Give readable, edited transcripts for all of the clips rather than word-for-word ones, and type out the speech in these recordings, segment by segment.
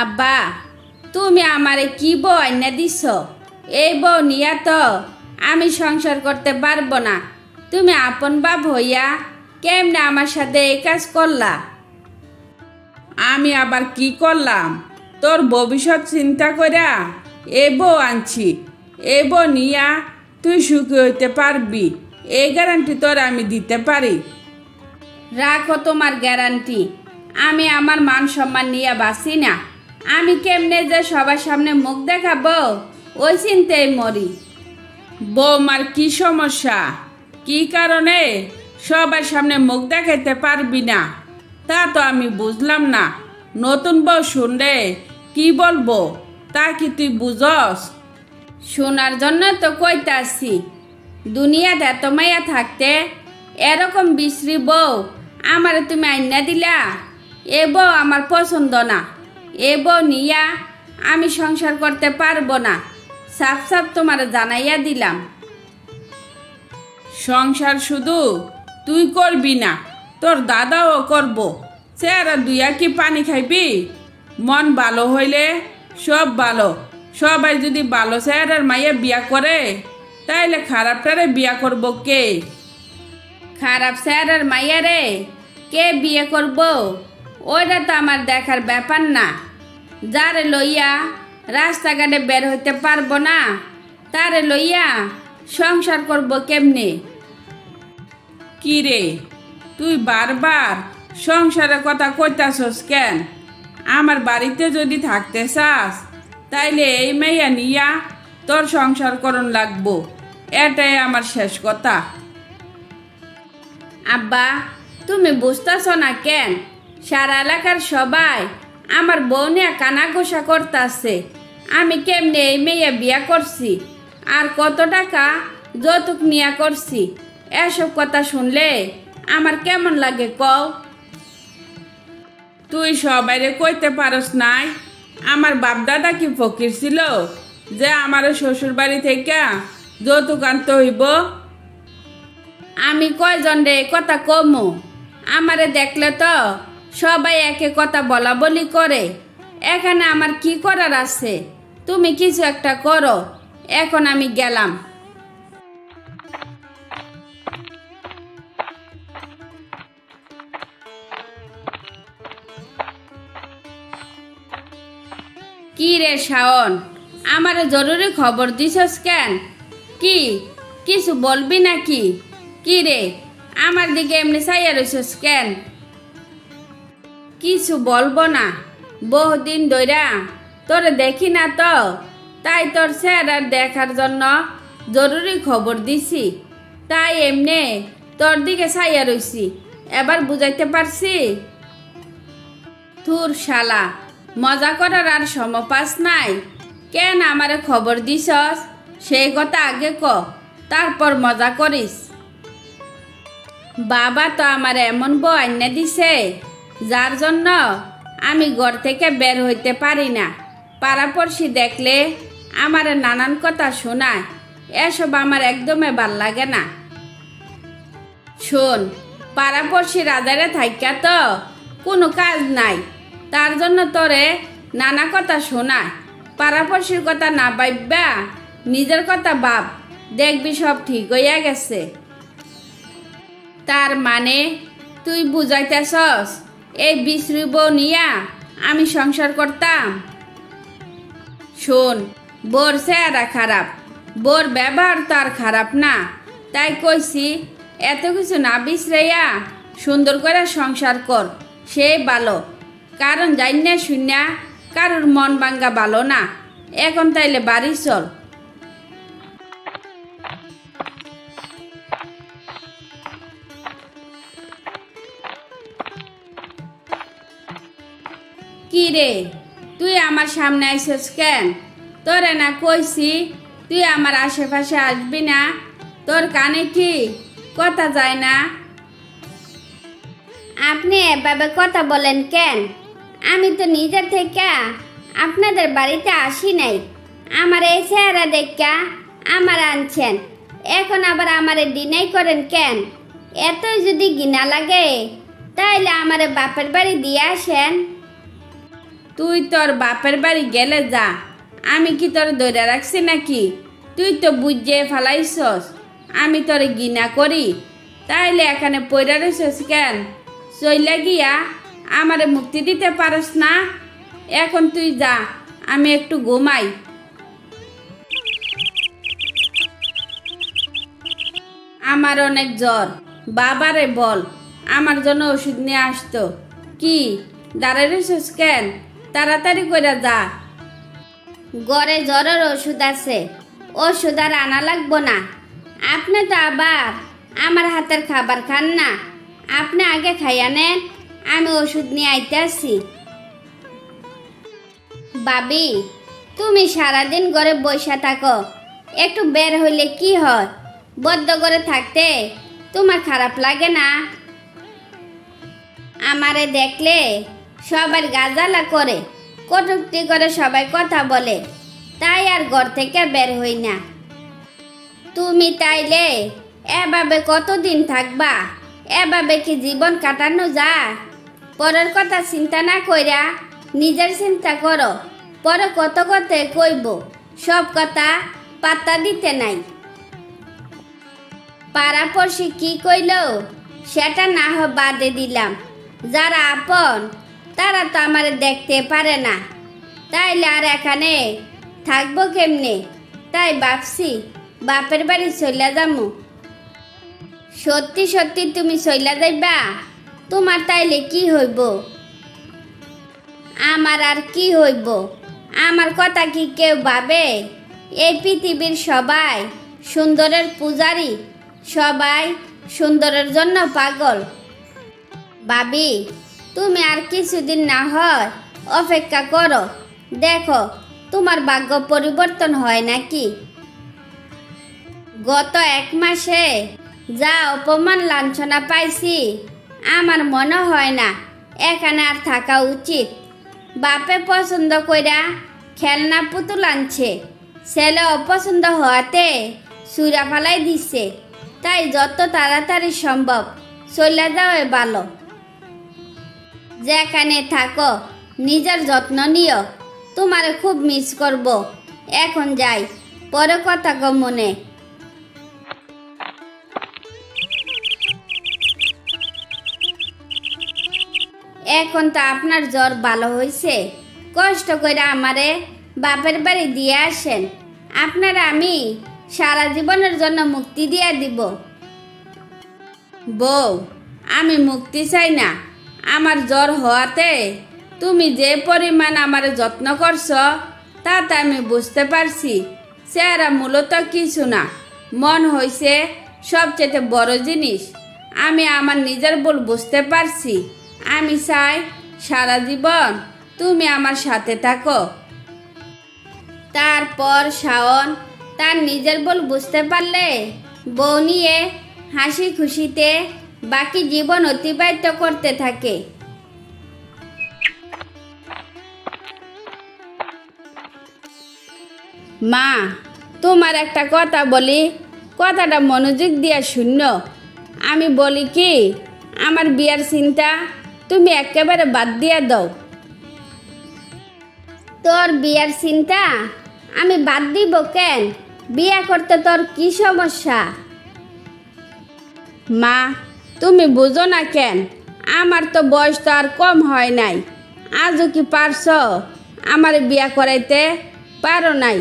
আব্বা, তুমি আমারে কি বউ আইনা দিছ? এই বউ নিয়া তো আমি সংসার করতে পারবো না। তুমি আপন বাপ হইয়া কেমনে আমার সাথে এই কাজ করলা? আমি আবার কি করলাম? তোর ভবিষ্যৎ চিন্তা কইরা এই বউ আনছি। এই বউ নিয়া তুই সুখী হইতে পারবি, এই গ্যারান্টি তোর আমি দিতে পারি। রাখো তোমার গ্যারান্টি। আমি আমার মান সম্মান নিয়ে বাঁচি না। আমি কেমনে যে সবার সামনে মুখ দেখাবো ওই চিন্তায় মরি। বৌমার কি সমস্যা? কি কারণে সবার সামনে মুখ দেখাইতে পারবি না তা তো আমি বুঝলাম না। নতুন বউ শুনলে কি বলবো তা কি তুই বুঝস? শোনার জন্য তো কইতাছি। দুনিয়াতে এত মাইয়া থাকতে এরকম বিশ্রী বউ আমারে তুমি আইনা দিলা। এ বউ আমার পছন্দ না। এ বউ নিয়া আমি সংসার করতে পারবো না। সাফ সাফ তোমার জানাইয়া দিলাম। সংসার শুধু তুই করবি না, তোর দাদাও করব। চেহারা দুইয়া কি পানি খাইবি? মন ভালো হইলে সব ভালো। সবাই যদি ভালো চেহারার মাইয়া বিয়া করে তাইলে খারাপটারে বিয়া করব কে? খারাপ চেহারার মাইয়ারে কে বিয়ে করব ওইটা তো আমার দেখার ব্যাপার না। যারে লইয়া রাস্তাঘাটে বের হইতে পারবো না তারে লইয়া সংসার করব কেমনে? কি রে, তুই বারবার সংসারের কথা কইতাছস কেন? আমার বাড়িতে যদি থাকতে চাস তাইলে এই মেয়া নিয়া তোর সংসার করন লাগবো, এটাই আমার শেষ কথা। আব্বা, তুমি বুঝতেছ না কেন? সারা এলাকার সবাই আমার বউ নিয়ে কানাঘোষা করতেছে। আমি কেমনে এই মেয়ে বিয়া করছি আর কত টাকা যৌতুক নিয়া করছি। এসব কথা শুনলে আমার কেমন লাগে কও? তুই সবাইরে কইতে পারস নাই আমার বাপদাদা কি ফকির ছিল যে আমার শ্বশুর বাড়ি থেকে যৌতুক আনতে হইব? আমি কয়জন রে কথা কমু? আমারে দেখলে তো সবাই একে কথা বলা বলি করে। এখানে আমার কি করার আছে? তুমি কিছু একটা করো। এখন আমি গেলাম। কি রে শাওন, আমারে জরুরি খবর দিছস কেন? কি কিছু বলবি নাকি? কি রে, আমার দিকে এমনি চাইয়া রইছস কেন? কিছু বলবো না। বহুদিন ধইরা তোরে দেখি না তো, তাই তোর চেহারা দেখার জন্য জরুরি খবর দিছি। তাই এমনি তোর দিকে চাইয়া রইছি। এবার বুঝাইতে পারছি? থুর শালা, মজা করার আর সময় পাস নাই? কেন আমারে খবর দিছস সেই কথা আগে ক, তারপর মজা করিস। বাবা তো আমার এমন বউ আইনা দিছে যার জন্য আমি ঘর থেকে বের হইতে পারি না। পাড়াপড়শি দেখলে আমার নানান কথা শোনায়। এসব আমার একদমই ভাল লাগে না। শোন, পাড়াপড়শি রাজারে থাইকা তো কোনো কাজ নাই, তার জন্য তোরে নানা কথা শোনায়। পাড়াপড়শির কথা না ভাববা নিজের কথা ভাব, দেখবি সব ঠিক হইয়া গেছে। তার মানে তুই বুঝাইতেছস এই বিশ্রী বউ নিয়া আমি সংসার করতাম? শোন, বোর চেহারা খারাপ, বোর ব্যবহার তো আর খারাপ না। তাই কইছি এত কিছু না বিশ্রাইয়া সুন্দর করে সংসার কর, সে ভালো। কারণ জানি না শুনিয়া কারোর মন ভাঙ্গা ভালো না। এখন তাইলে বাড়ি চল। কি রে, তুই আমার সামনে আইসস কেন? তোরে না কইছি তুই আমার আশেপাশে আসবি না? তোর কানে কি কথা যায় না? আপনি এভাবে কথা বলেন কেন? আমি তো নিজের থেকে আপনাদের বাড়িতে আসি নাই। আমার এই চেহারা দেখা আমার আনছেন, এখন আবার আমারে ডিনাই করেন কেন? এতই যদি ঘৃণা লাগে তাইলে আমারে বাপের বাড়ি দিয়ে আসেন। তুই তোর বাপের বাড়ি গেলে যা, আমি কি তোর ধরে রাখছি নাকি? তুই তো বুঝে ফেলাইছস আমি তোরে ঘৃণা করি, তাইলে এখানে পইরা রইছস কেন? চইলা গিয়া আমারে মুক্তি দিতে পারস না? এখন তুই যা, আমি একটু ঘুমাই। আমার অনেক জ্বর, বাবারে বল আমার জন্য ওষুধ নিয়ে আসতো। কি দাঁড়াই রইছস কেন? তাড়াতাড়ি কইরা যা। ঘরে জ্বরের ওষুধ আছে, ওষুধ আর আনা লাগবো না। আপনি তো আবার আমার হাতের খাবার খান না, আপনি আগে খাইয়া নেন, আমি ওষুধ নিয়ে আইতে আসি। বাবি, তুমি সারাদিন ঘরে বসে থাকো, একটু বের হইলে কি হয়? বদ্ধ করে থাকতে তোমার খারাপ লাগে না? আমারে দেখলে সবার গাজালা করে, কটূক্তি করে, সবাই কথা বলে, তাই আর ঘর থেকে বের হই না। তুমি তাইলে এভাবে কতদিন থাকবা? এভাবে কি জীবন কাটানো যায়? পরের কথা চিন্তা না কইরা নিজের চিন্তা করো। পরে কত কথা কইব, সব কথা পাত্তা দিতে নাই। পাড়াপড়শি কি কইল সেটা না হয় বাদে দিলাম, যারা আপন তারা তো আমার দেখতে পারে না, তাইলে আর এখানে থাকবো কেমনে? তাই ভাবছি বাপের বাড়ি চইলা যামু। সত্যি সত্যি তুমি চইলা যাইবা? তোমার তাইলে কি হইব? আমার আর কি হইব? আমার কথা কি কেউ ভাবে? এই পৃথিবীর সবাই সুন্দরের পূজারি, সবাই সুন্দরের জন্য পাগল। ভাবি, তুমি আর কিছুদিন না হয় অপেক্ষা করো, দেখো তোমার ভাগ্য পরিবর্তন হয় নাকি। গত 1 মাসে যা অপমান লাঞ্ছনা পাইছি, আমার মনে হয় না এখানে আর থাকা উচিত। বাপে পছন্দ কইরা খেলনা পুতুল আনছে, ছেলে অপছন্দ হওয়াতে সুরা ফালাই দিচ্ছে, তাই যত তাড়াতাড়ি সম্ভব চলে যাওয়াই ভালো। যেখানে থাকো নিজের যত্ন নিও, তোমারে খুব মিস করব। এখন যাই, পরে কথা কম মনে। এখন তো আপনার জ্বর ভালো হয়েছে, কষ্ট করে আমারে বাপের বাড়ি দিয়ে আসেন, আপনারা আমি সারা জীবনের জন্য মুক্তি দিয়ে দিব। বউ, আমি মুক্তি চাই না। আমার জ্বর হওয়াতে তুমি যে পরিমাণ আমার যত্ন করছো তাতে আমি বুঝতে পারছি চেহারা মূলত কিছু না, মন হইছে সবচেয়ে বড় জিনিস। আমি আমার নিজের ভুল বুঝতে পারছি। আমি চাই সারা জীবন তুমি আমার সাথে থাকো। তারপর শাওন তার নিজের ভুল বুঝতে পারলে বউ নিয়ে হাসি খুশিতে বাকি জীবন অতিবাহিত করতে থাকে। মা, তোমার একটা কথা বলি, কথাটা মনোযোগ দিয়া শূন্য। আমি বলি কি, আমার বিয়ার চিন্তা তুমি একেবারে বাদ দিয়া দাও। তোর বিয়ার চিন্তা আমি বাদ দিব কেন? বিয়া করতে তোর কি সমস্যা? মা, তুমি বুঝো না কেন? আমার তো বয়স তো আর কম হয় নাই। আজও কি পারছো আমার বিয়া করাইতে? পারো নাই।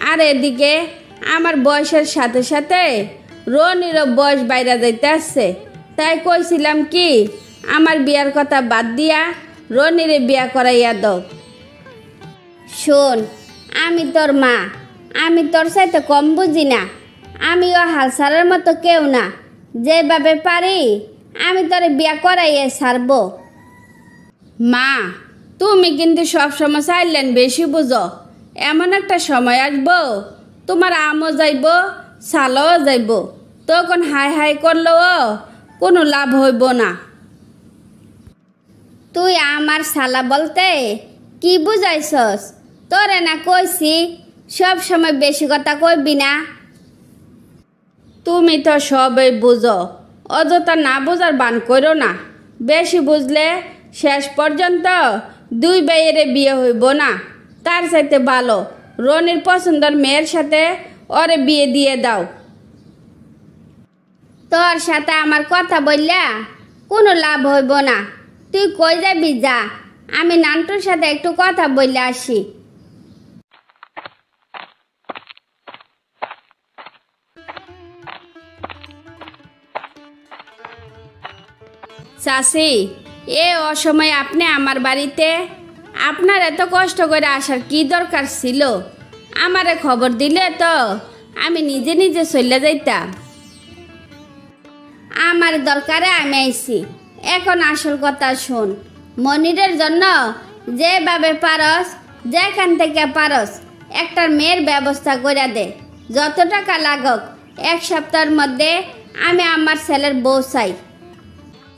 আর এদিকে আমার বয়সের সাথে সাথে রনিরও বয়স বাইরে যাইতে আসছে, তাই কইছিলাম কি আমার বিয়ার কথা বাদ দিয়া রনিরে বিয়া করাইয়া দাও। শোন, আমি তোর মা, আমি তোর সাথে কম বুঝি না। আমিও হালসারের মতো কেউ না, যেভাবে পারি আমি তোরে বিয়া করাইয়ে ছাড়বো। মা, তুমি কিন্তু সবসময় চাইলেন বেশি বুঝো। এমন একটা সময় আসবো তোমার আমও যাইব, সালও যাইব, তখন হাই হাই করলেও কোনো লাভ হইব না। তুই আমার শালা বলতে কি বুঝাইছস? তোরে না কইছি সব সময় বেশি কথা কইবি না। তুমি তো সবই বুঝো, অযথা না বোঝার বান করো না। বেশি বুঝলে শেষ পর্যন্ত দুই ভাইয়ের বিয়ে হইব না, তার চাইতে ভালো রনির পছন্দের মেয়ের সাথে ওরে বিয়ে দিয়ে দাও। তোর সাথে আমার কথা বললা কোনো লাভ হইব না, তুই কই যাবি যা, আমি নান্টুর সাথে একটু কথা বললে আসি। চাচি, এ অসময়ে আপনি আমার বাড়িতে, আপনার এত কষ্ট করে আসার কি দরকার ছিল? আমারে খবর দিলে তো আমি নিজে নিজে চলে যাইতাম। আমার দরকারে আমি আইছি। এখন আসল কথা শোন, মনিরের জন্য যেভাবে পারস, যেখান থেকে পারস একটা মেয়ের ব্যবস্থা করে দে। যত টাকা লাগুক, 1 সপ্তাহের মধ্যে আমি আমার ছেলের বউ চাই।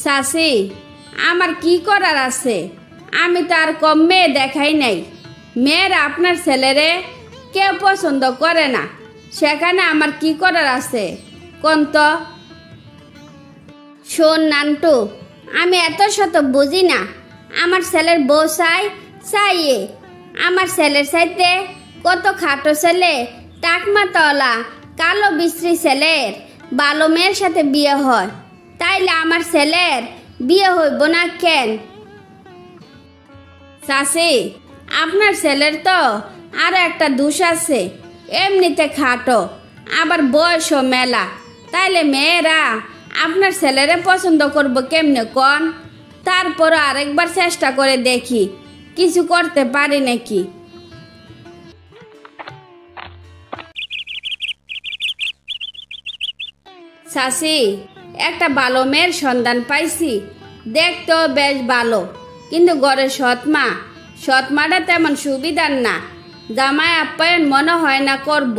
চাচি, আমার কি করার আছে? আমি তো আর কম মেয়ে দেখাই নাই। মেয়েরা আপনার ছেলেরে কেউ পছন্দ করে না, সেখানে আমার কি করার আছে কোন তো? শোন নান্টু, আমি এত শত বুঝি না। আমার ছেলের বউ চাইয়ে আমার ছেলের চাইতে কত খাটো ছেলে, টাকমাতলা কালো বিশ্রী ছেলের ভালো মেয়ের সাথে বিয়ে হয়, তাইলে আমার ছেলের বিয়ে হইব না কেন? চাচি, আপনার ছেলের তো আরো একটা দোষ আছে, এমনিতে খাটো, আবার বয়সও মেলা। তাইলে মেয়েরা আপনার ছেলেরে পছন্দ করবো কেমনে কোন? তারপরও আরেকবার চেষ্টা করে দেখি কিছু করতে পারি নাকি। চাচি, একটা ভালো মেয়ের সন্ধান পাইছি, দেখতেও বেশ ভালো, কিন্তু ঘরে সৎমাটা তেমন সুবিধার না। জামাই আপ্যায়ন মনে হয় না করব।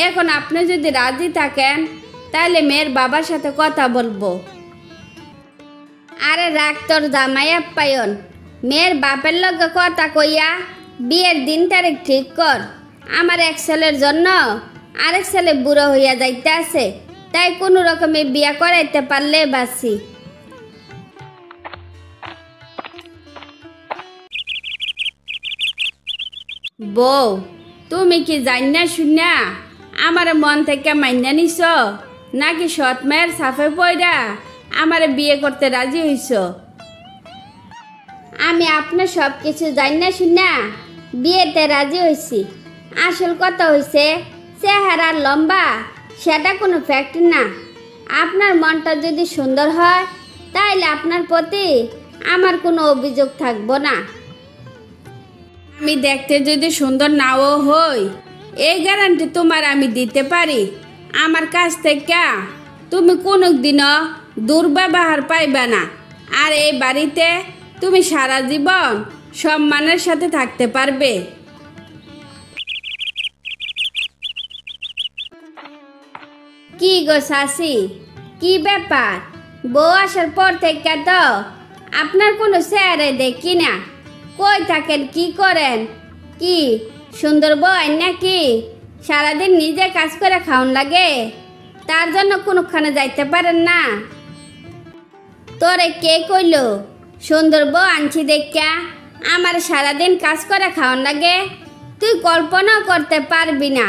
এখন আপনি যদি রাজি থাকেন তাহলে মেয়ের বাবার সাথে কথা বলবো। আরে রাখ তোর জামাই আপ্যায়ন, মেয়ের বাপের লগে কথা কইয়া বিয়ের দিন তারিখ ঠিক কর। আমার এক ছেলের জন্য আরেক ছেলে বুড়ো হইয়া যাইতে আছে, তাই কোনো রকমে বিয়া করাইতে পারলে বাসি। বউ, তুমি কি জান্না শুনা আমার মন থেকে মাইনা নিছ, নাকি সৎ মেয়ের সাফে পয়রা আমার বিয়ে করতে রাজি হইছ? আমি আপনার সব কিছু জান্না শুনা বিয়েতে রাজি হয়েছি। আসল কথা হয়েছে, চেহারা লম্বা সেটা কোনো ফ্যাক্ট না। আপনার মনটা যদি সুন্দর হয় তাইলে আপনার প্রতি আমার কোনো অভিযোগ থাকবো না। আমি দেখতে যদি সুন্দর নাও হই, এই গ্যারান্টি তোমার আমি দিতে পারি। আমার কাছ থেকে তুমি কোনোদিনও দুর্ব্যবহার পাইবে না, আর এই বাড়িতে তুমি সারা জীবন সম্মানের সাথে থাকতে পারবে। কি গো শাশি, কি ব্যাপার? বউ আসার পর থেকে তো আপনার কোনো চেহারা দেখি না। কই থাকেন, কি করেন? কি সুন্দর বউ নাকি? সারাদিন নিজে কাজ করে খাওয়ান লাগে, তার জন্য কোনোখানে যাইতে পারেন না? তোরে কে কইল সুন্দর বউ আনছি দেখা আমার সারাদিন কাজ করে খাওয়ান লাগে? তুই কল্পনাও করতে পারবি না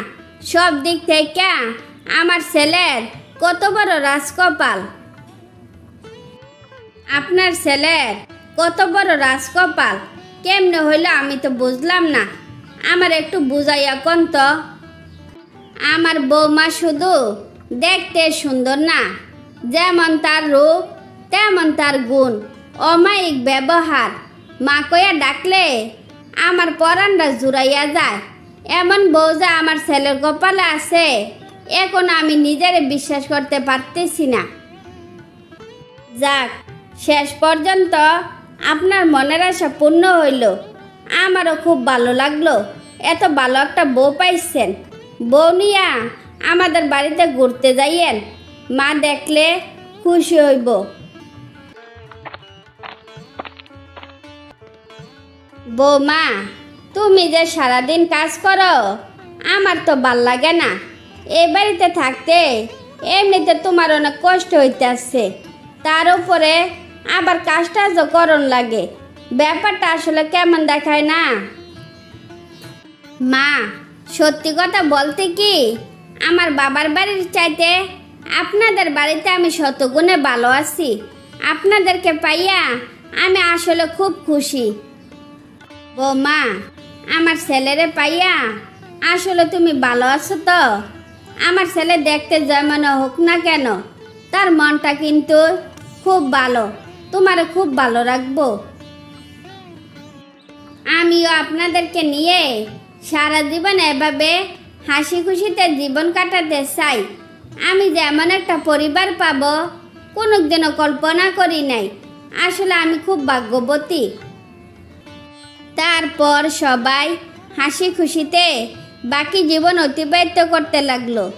সব দিক থেকে আমার ছেলের কত বড় রাজকপাল। আপনার ছেলের কত বড় রাজকপাল কেমনে হইল আমি তো বুঝলাম না। আমার একটু বুঝাইয়া কোন তো। আমার বৌমা শুধু দেখতে সুন্দর না, যেমন তার রূপ তেমন তার গুণ, অমায়িক ব্যবহার। মা কইয়া ডাকলে আমার পরানটা জুড়াইয়া যায়। এমন বউ যে আমার ছেলের কপালে আছে, এখন আমি নিজেরে বিশ্বাস করতে পারতেছি না। যাক, শেষ পর্যন্ত আপনার মনের আশা পূর্ণ হইল। আমারও খুব ভালো লাগলো, এত ভালো একটা বউ পাইছেন। বউ নিয়া আমাদের বাড়িতে ঘুরতে যাইয়েন, মা দেখলে খুশি হইব। বৌমা, তুমি যে সারাদিন কাজ করো আমার তো ভাল লাগে না। এই বাড়িতে থাকতে এমনিতে তোমার অনেক কষ্ট হইতে আসছে, তার উপরে আবার কাজটা যে করণ লাগে। ব্যাপারটা আসলে কেমন দেখায় না। মা, সত্যি কথা বলতে কি, আমার বাবার বাড়ির চাইতে আপনাদের বাড়িতে আমি শতগুণে ভালো আছি। আপনাদেরকে পাইয়া আমি আসলে খুব খুশি। বৌমা, আমার ছেলেরে পাইয়া আসলে তুমি ভালো আছো তো? আমার ছেলে দেখতে যেমন হোক না কেন, তার মনটা কিন্তু খুব ভালো, তোমারে খুব ভালো রাখবো। আমিও আপনাদেরকে নিয়ে সারা জীবন এভাবে হাসি খুশিতে জীবন কাটাতে চাই। আমি যেমন একটা পরিবার পাবো কোনোদিনও কল্পনা করি নাই। আসলে আমি খুব ভাগ্যবতী। তারপর সবাই হাসি খুশিতে বাকি জীবন অতিবাহিত করতে লাগলো।